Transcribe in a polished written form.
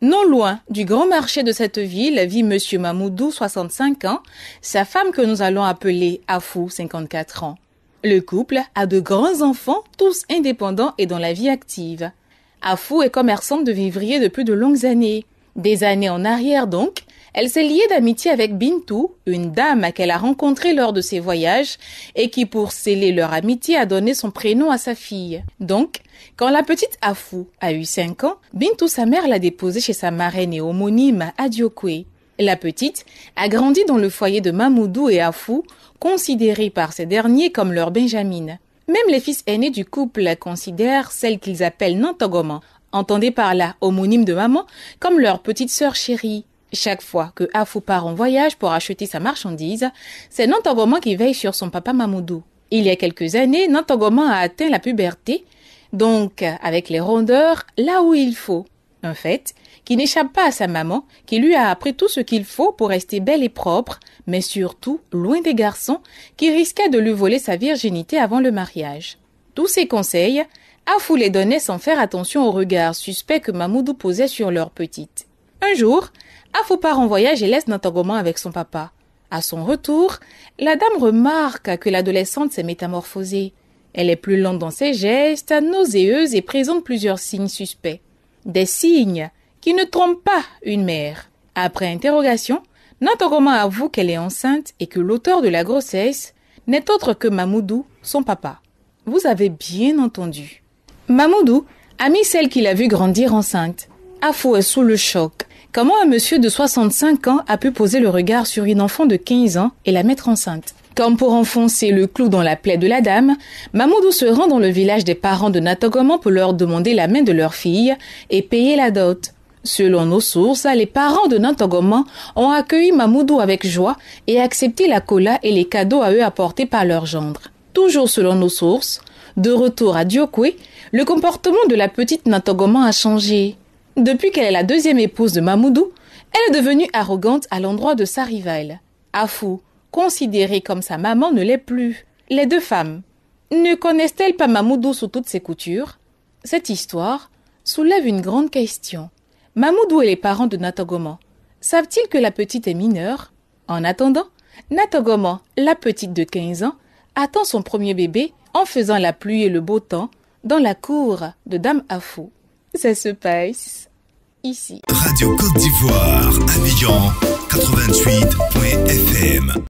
Non loin du grand marché de cette ville vit Monsieur Mamoudou, 65 ans, sa femme que nous allons appeler Afou, 54 ans. Le couple a de grands enfants, tous indépendants et dans la vie active. Afou est commerçante de vivrier depuis de longues années. Des années en arrière donc, elle s'est liée d'amitié avec Bintou, une dame qu'elle a rencontrée lors de ses voyages et qui, pour sceller leur amitié, a donné son prénom à sa fille. Donc, quand la petite Afou a eu 5 ans, Bintou, sa mère, l'a déposée chez sa marraine et homonyme à Diokwe. La petite a grandi dans le foyer de Mamoudou et Afou, considérés par ces derniers comme leur benjamine. Même les fils aînés du couple considèrent celle qu'ils appellent Nantogoman, entendez par là homonyme de maman, comme leur petite sœur chérie. Chaque fois que Afou part en voyage pour acheter sa marchandise, c'est Nantogoman qui veille sur son papa Mamoudou. Il y a quelques années, Nantogoman a atteint la puberté, donc avec les rondeurs là où il faut. Un fait qui n'échappe pas à sa maman, qui lui a appris tout ce qu'il faut pour rester belle et propre, mais surtout loin des garçons qui risquaient de lui voler sa virginité avant le mariage. Tous ces conseils, Afou les donnait sans faire attention aux regards suspects que Mamoudou posait sur leur petite. Un jour, Afou part en voyage et laisse Nantogoman avec son papa. À son retour, la dame remarque que l'adolescente s'est métamorphosée. Elle est plus lente dans ses gestes, nauséeuse et présente plusieurs signes suspects. Des signes qui ne trompent pas une mère. Après interrogation, Nantogoman avoue qu'elle est enceinte et que l'auteur de la grossesse n'est autre que Mamoudou, son papa. Vous avez bien entendu. Mamoudou a mis celle qu'il a vue grandir enceinte. Afou est sous le choc. Comment un monsieur de 65 ans a pu poser le regard sur une enfant de 15 ans et la mettre enceinte? Comme pour enfoncer le clou dans la plaie de la dame, Mamoudou se rend dans le village des parents de Nantogoman pour leur demander la main de leur fille et payer la dot. Selon nos sources, les parents de Nantogoman ont accueilli Mamoudou avec joie et accepté la cola et les cadeaux à eux apportés par leur gendre. Toujours selon nos sources, de retour à Diokwe, le comportement de la petite Nantogoman a changé. Depuis qu'elle est la deuxième épouse de Mamoudou, elle est devenue arrogante à l'endroit de sa rivale. Afou, considérée comme sa maman, ne l'est plus. Les deux femmes ne connaissent-elles pas Mamoudou sous toutes ses coutures? Cette histoire soulève une grande question. Mamoudou et les parents de Nantogoman savent-ils que la petite est mineure? En attendant, Nantogoman, la petite de 15 ans, attend son premier bébé en faisant la pluie et le beau temps dans la cour de Dame Afou. Ça se passe ici. Radio Côte d'Ivoire, Abidjan 88.fm.